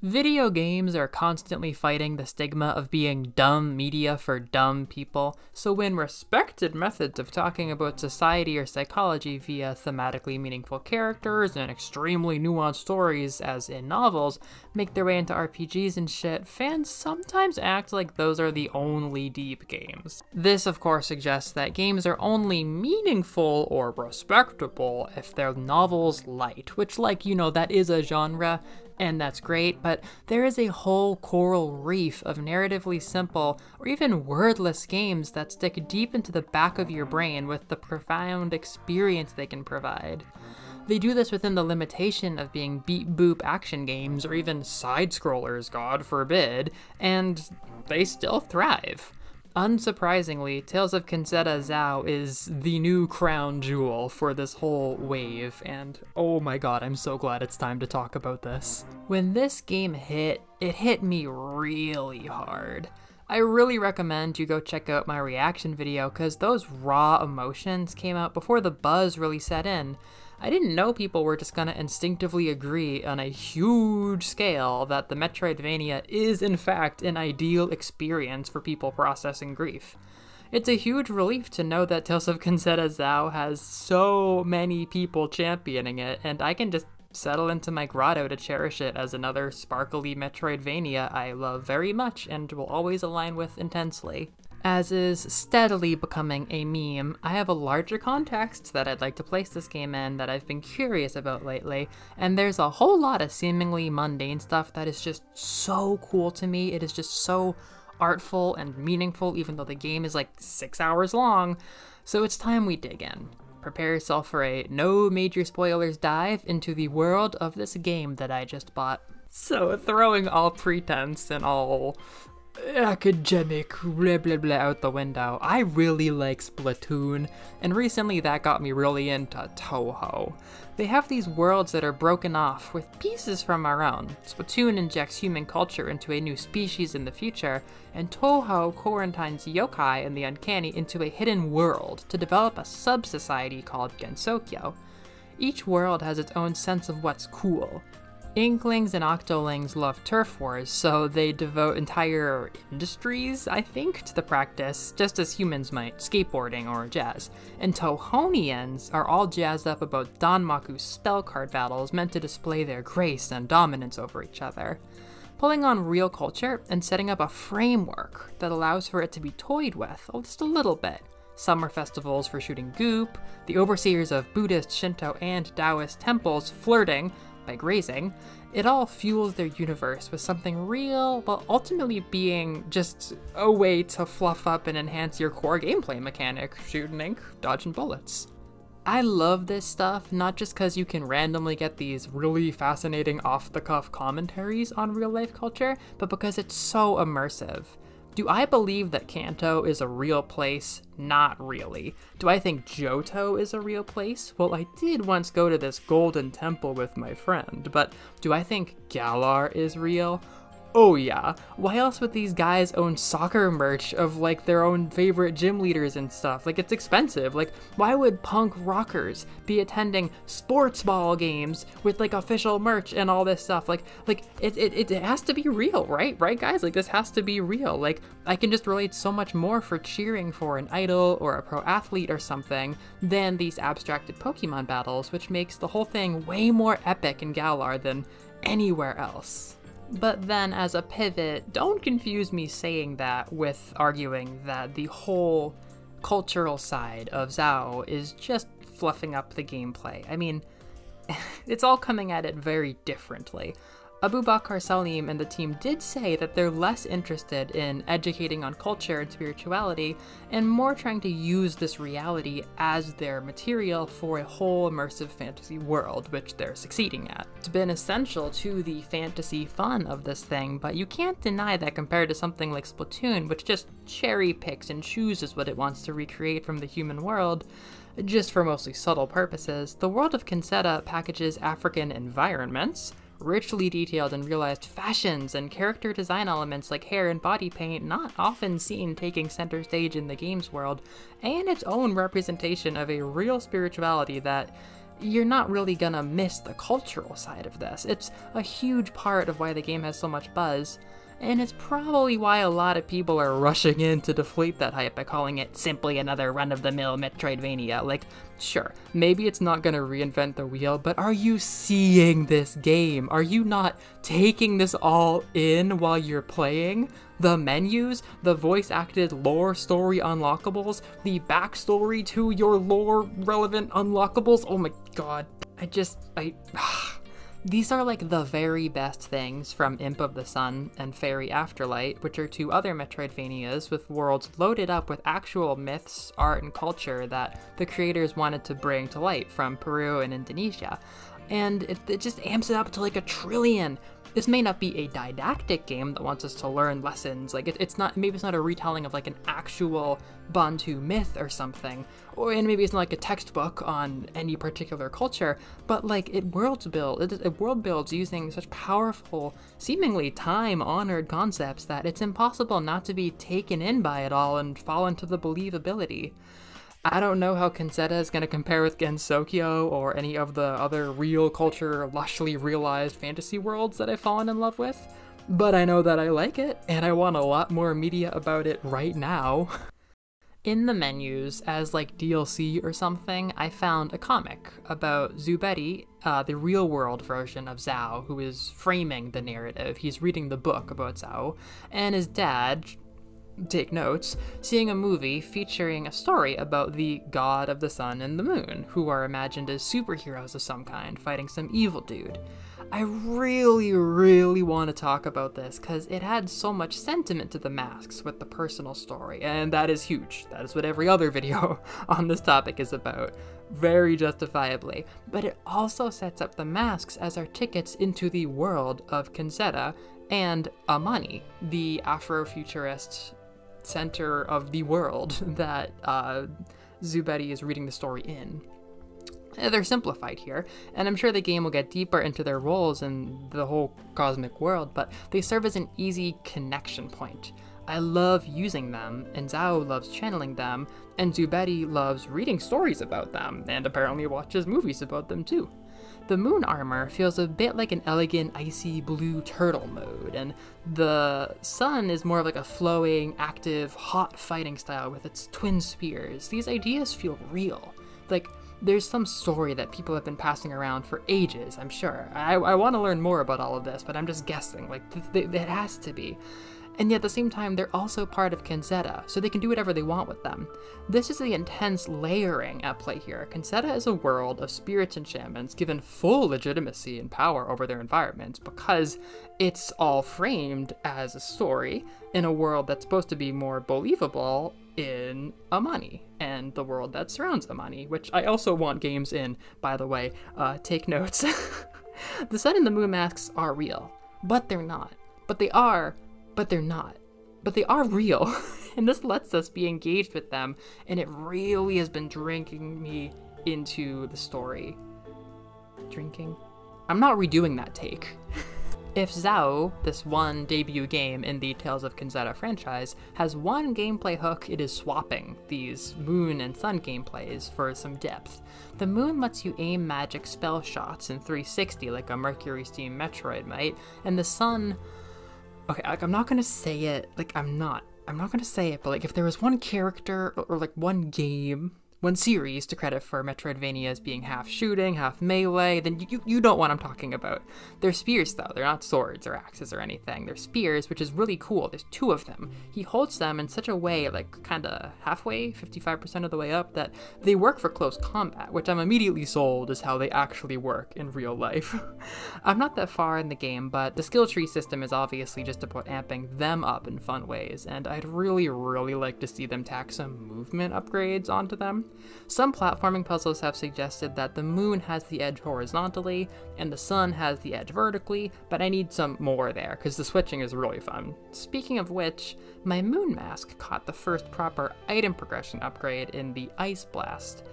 Video games are constantly fighting the stigma of being dumb media for dumb people, so when respected methods of talking about society or psychology via thematically meaningful characters and extremely nuanced stories, as in novels, make their way into RPGs and shit, fans sometimes act like those are the only deep games. This, of course, suggests that games are only meaningful or respectable if they're novels light, which, that is a genre, and that's great, but there is a whole coral reef of narratively simple or even wordless games that stick deep into the back of your brain with the profound experience they can provide. They do this within the limitation of being beat-boop action games or even side-scrollers, God forbid, and they still thrive. Unsurprisingly, Tales of Kenzera ZAU is the new crown jewel for this whole wave, and oh my god, I'm so glad it's time to talk about this. When this game hit, it hit me really hard. I really recommend you go check out my reaction video, cause those raw emotions came out before the buzz really set in. I didn't know people were just gonna instinctively agree on a huge scale that the Metroidvania is in fact an ideal experience for people processing grief. It's a huge relief to know that Tales of Kenzera ZAU has so many people championing it, and I can just settle into my grotto to cherish it as another sparkly Metroidvania I love very much and will always align with intensely. As is steadily becoming a meme, I have a larger context that I'd like to place this game in that I've been curious about lately, and there's a whole lot of seemingly mundane stuff that is just so cool to me. It is just so artful and meaningful, even though the game is like 6 hours long. So it's time we dig in. Prepare yourself for a no major spoilers dive into the world of this game that I just bought. So throwing all pretense and all academic blah blah blah out the window, I really like Splatoon, and recently that got me really into WHOAH. They have these worlds that are broken off with pieces from our own. Splatoon injects human culture into a new species in the future, and WHOAH quarantines yokai and the uncanny into a hidden world to develop a sub-society called Gensokyo. Each world has its own sense of what's cool. Inklings and Octolings love turf wars, so they devote entire industries, I think, to the practice, just as humans might, skateboarding or jazz. And Touhonians are all jazzed up about Danmaku's spell card battles meant to display their grace and dominance over each other. Pulling on real culture and setting up a framework that allows for it to be toyed with, just a little bit. Summer festivals for shooting goop, the overseers of Buddhist, Shinto, and Taoist temples flirting by grazing, it all fuels their universe with something real, while ultimately being just a way to fluff up and enhance your core gameplay mechanic, shoot and ink, dodging bullets. I love this stuff, not just because you can randomly get these really fascinating off-the-cuff commentaries on real-life culture, but because it's so immersive. Do I believe that Kanto is a real place? Not really. Do I think Johto is a real place? Well, I did once go to this golden temple with my friend, but do I think Galar is real? Oh yeah. Why else would these guys own soccer merch of their own favorite gym leaders and stuff? It's expensive. Why would punk rockers be attending sports ball games with official merch and all this stuff? It has to be real, right? Right guys? This has to be real. I can just relate so much more for cheering for an idol or a pro athlete or something than these abstracted Pokemon battles, which makes the whole thing way more epic in Galar than anywhere else. But then, as a pivot, don't confuse me saying that with arguing that the whole cultural side of ZAU is just fluffing up the gameplay. I mean, it's all coming at it very differently. Abubakar Salim and the team did say that they're less interested in educating on culture and spirituality, and more trying to use this reality as their material for a whole immersive fantasy world, which they're succeeding at. It's been essential to the fantasy fun of this thing, but you can't deny that compared to something like Splatoon, which just cherry picks and chooses what it wants to recreate from the human world, just for mostly subtle purposes, the world of Kenzera packages African environments, richly detailed and realized fashions, and character design elements like hair and body paint not often seen taking center stage in the game's world, and its own representation of a real spirituality that you're not really gonna miss the cultural side of this. It's a huge part of why the game has so much buzz, and it's probably why a lot of people are rushing in to deflate that hype by calling it simply another run-of-the-mill Metroidvania. Like, sure, maybe it's not gonna reinvent the wheel, but are you seeing this game? Are you not taking this all in while you're playing? The menus, the voice-acted lore story unlockables, the backstory to your lore-relevant unlockables. Oh my god. These are like the very best things from Imp of the Sun and Fairy Afterlight, which are two other Metroidvanias with worlds loaded up with actual myths, art, and culture that the creators wanted to bring to light from Peru and Indonesia. And it just amps it up to like a trillion. This may not be a didactic game that wants us to learn lessons, like it's not, maybe it's not a retelling of like an actual Bantu myth or something, and maybe it's not like a textbook on any particular culture, but like it world builds using such powerful, seemingly time-honored concepts that it's impossible not to be taken in by it all and fall into the believability. I don't know how Kenzera is going to compare with Gensokyo or any of the other real culture, lushly realized fantasy worlds that I've fallen in love with, but I know that I like it, and I want a lot more media about it right now. In the menus, as like DLC or something, I found a comic about Zuberi, the real-world version of ZAU, who is framing the narrative. He's reading the book about ZAU, and his dad, take notes, seeing a movie featuring a story about the god of the sun and the moon, who are imagined as superheroes of some kind, fighting some evil dude. I really want to talk about this, because it had so much sentiment to the masks with the personal story, and that is huge. That is what every other video on this topic is about, very justifiably. But it also sets up the masks as our tickets into the world of Kenzera and Amani, the Afrofuturist center of the world that Zuberi is reading the story in. They're simplified here, and I'm sure the game will get deeper into their roles in the whole cosmic world, but they serve as an easy connection point. I love using them, and ZAU loves channeling them, and Zuberi loves reading stories about them, and apparently watches movies about them too. The moon armor feels a bit like an elegant icy blue turtle mode, and the sun is more of like a flowing, active, hot fighting style with its twin spears. These ideas feel real. Like, there's some story that people have been passing around for ages, I'm sure. I want to learn more about all of this, but I'm just guessing, like, it has to be. And yet at the same time, they're also part of Kenzera, so they can do whatever they want with them. This is the intense layering at play here. Kenzera is a world of spirits and shamans given full legitimacy and power over their environments because it's all framed as a story in a world that's supposed to be more believable in Amani and the world that surrounds Amani, which I also want games in, by the way. Take notes. The sun and the moon masks are real, but they're not. But they are, but they're not. But they are real, and this lets us be engaged with them, and it really has been drinking me into the story. Drinking? I'm not redoing that take. If ZAU, this one debut game in the Tales of Kenzera franchise, has one gameplay hook, it is swapping these moon and sun gameplays for some depth. The moon lets you aim magic spell shots in 360 like a Mercury Steam Metroid might, and the sun... Okay, like, I'm not gonna say it, like, I'm not gonna say it, but like, if there was one character, or like one game, one series to credit for Metroidvanias being half shooting, half melee, then you know what I'm talking about. They're spears though, they're not swords or axes or anything. They're spears, which is really cool. There's two of them. He holds them in such a way, like kinda halfway, 55% of the way up, that they work for close combat, which I'm immediately sold is how they actually work in real life. I'm not that far in the game, but the skill tree system is obviously just about amping them up in fun ways, and I'd really like to see them tack some movement upgrades onto them. Some platforming puzzles have suggested that the moon has the edge horizontally and the sun has the edge vertically, but I need some more there because the switching is really fun. Speaking of which, my moon mask caught the first proper item progression upgrade in the Ice Blast.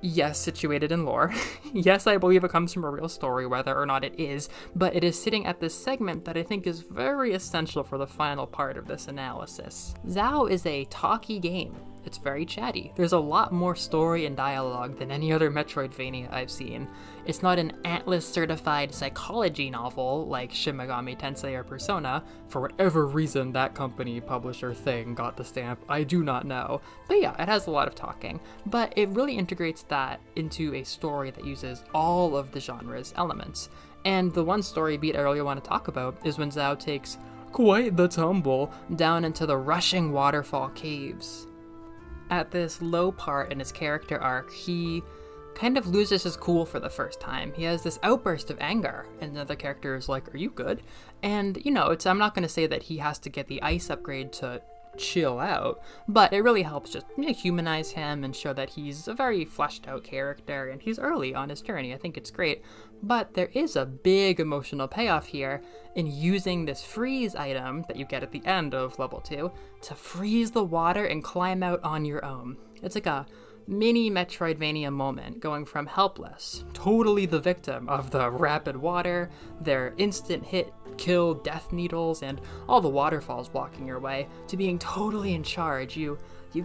Yes, situated in lore. Yes, I believe it comes from a real story, whether or not it is, but it is sitting at this segment that I think is very essential for the final part of this analysis. ZAU is a talky game. it's very chatty. There's a lot more story and dialogue than any other Metroidvania I've seen. It's not an Atlas-certified psychology novel like Shin Megami Tensei or Persona. For whatever reason that company, publisher thing got the stamp, I do not know. But yeah, it has a lot of talking. But it really integrates that into a story that uses all of the genre's elements. And the one story beat I really want to talk about is when ZAU takes quite the tumble down into the rushing waterfall caves. At this low part in his character arc, he kind of loses his cool for the first time. He has this outburst of anger, and the other character is like, "Are you good?" And, you know, I'm not going to say that he has to get the ice upgrade to chill out, but it really helps just humanize him and show that he's a very fleshed out character and he's early on his journey. I think it's great. But there is a big emotional payoff here in using this freeze item that you get at the end of level 2 to freeze the water and climb out on your own. It's like a mini Metroidvania moment, going from helpless, totally the victim of the rapid water, their instant hit kill death needles, and all the waterfalls blocking your way, to being totally in charge. You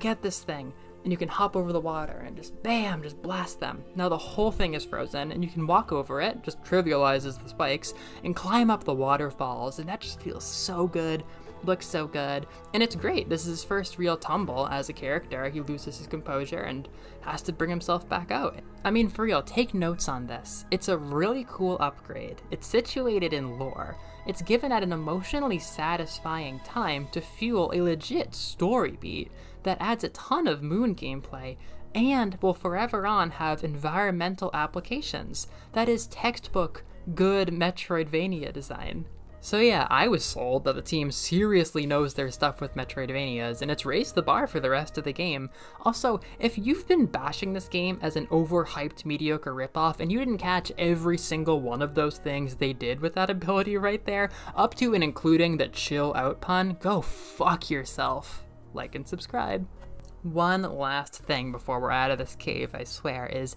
get this thing, and you can hop over the water and just bam, just blast them. Now the whole thing is frozen, and you can walk over it, just trivializes the spikes, and climb up the waterfalls, and that just feels so good. Looks so good, and it's great. This is his first real tumble as a character. He loses his composure and has to bring himself back out. I mean, for real, take notes on this. It's a really cool upgrade. It's situated in lore. It's given at an emotionally satisfying time to fuel a legit story beat that adds a ton of moon gameplay and will forever on have environmental applications. That is textbook good Metroidvania design. So yeah, I was sold that the team seriously knows their stuff with Metroidvanias, and it's raised the bar for the rest of the game. Also, if you've been bashing this game as an overhyped mediocre ripoff and you didn't catch every single one of those things they did with that ability right there, up to and including the chill out pun, go fuck yourself. Like and subscribe. One last thing before we're out of this cave, I swear, is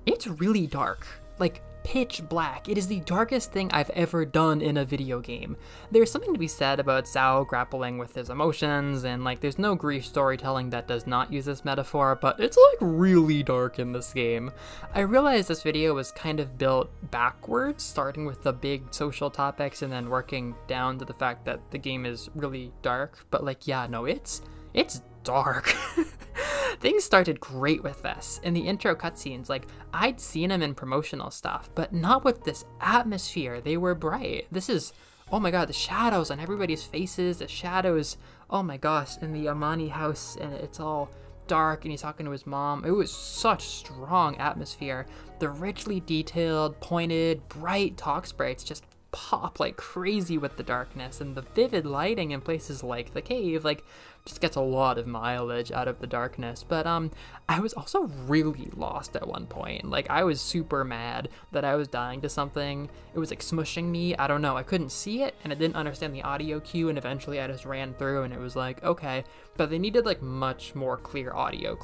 it's really dark. Like, pitch black. It is the darkest thing I've ever done in a video game. There's something to be said about ZAU grappling with his emotions, and like there's no grief storytelling that does not use this metaphor, but it's like really dark in this game. I realized this video was kind of built backwards, starting with the big social topics and then working down to the fact that the game is really dark, but like, yeah, no, it's dark. Things started great with this. In the intro cutscenes, like, I'd seen them in promotional stuff, but not with this atmosphere. They were bright. This is, oh my god, the shadows on everybody's faces, the shadows, oh my gosh, in the Amani house, and it's all dark, and he's talking to his mom. It was such strong atmosphere. The richly detailed, pointed, bright talk sprites just pop like crazy with the darkness, and the vivid lighting in places like the cave, like, just gets a lot of mileage out of the darkness. But I was also really lost at one point. Like, I was super mad that I was dying to something. It was like smushing me. I don't know, I couldn't see it, and I didn't understand the audio cue, and eventually I just ran through and it was like, okay. But they needed like much more clear audio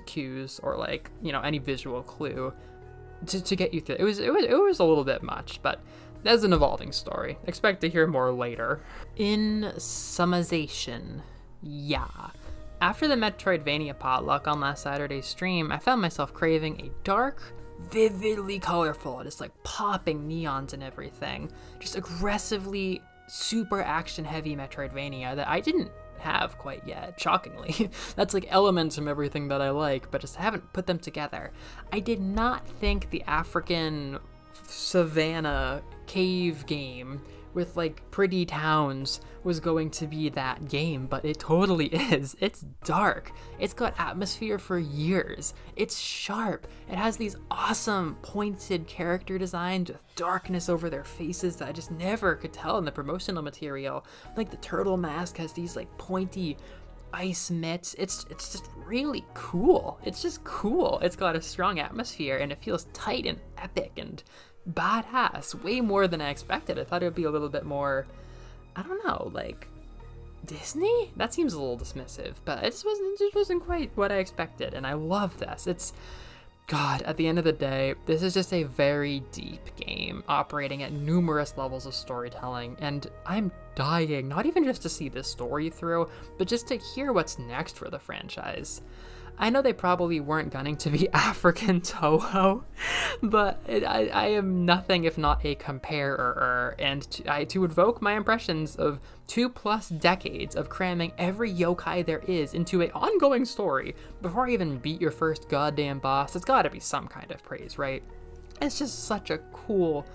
cues, or like, you know, any visual clue to get you through. It was a little bit much, but that's an evolving story. Expect to hear more later. In summation, yeah. After the Metroidvania potluck on last Saturday's stream, I found myself craving a dark, vividly colorful, just like popping neons and everything, just aggressively super action-heavy Metroidvania that I didn't have quite yet, shockingly. That's like elements from everything that I like, but just haven't put them together. I did not think the African savannah cave game with like pretty towns was going to be that game, but it totally is. It's dark. It's got atmosphere for years. It's sharp. It has these awesome pointed character designs with darkness over their faces that I just never could tell in the promotional material. Like the turtle mask has these like pointy ice mitts. It's just really cool. It's just cool. It's got a strong atmosphere and it feels tight and epic and badass, way more than I expected. I thought it would be a little bit more, I don't know, like Disney? That seems a little dismissive, but it just wasn't quite what I expected, and I love this. God, at the end of the day, this is just a very deep game, operating at numerous levels of storytelling, and I'm dying, not even just to see this story through, but just to hear what's next for the franchise. I know they probably weren't gunning to be African Toho, but I am nothing if not a comparer, and to evoke my impressions of 2+ decades of cramming every yokai there is into an ongoing story before I even beat your first goddamn boss, it's gotta be some kind of praise, right? It's just such a cool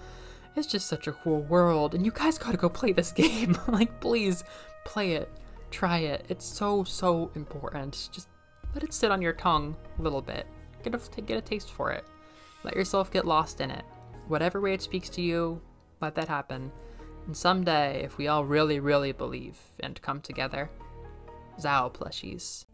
world, and you guys gotta go play this game. Like, please, play it, try it, it's so important. Just let it sit on your tongue a little bit. Get a taste for it. Let yourself get lost in it. Whatever way it speaks to you, let that happen. And someday, if we all really believe and come together, ZAU plushies.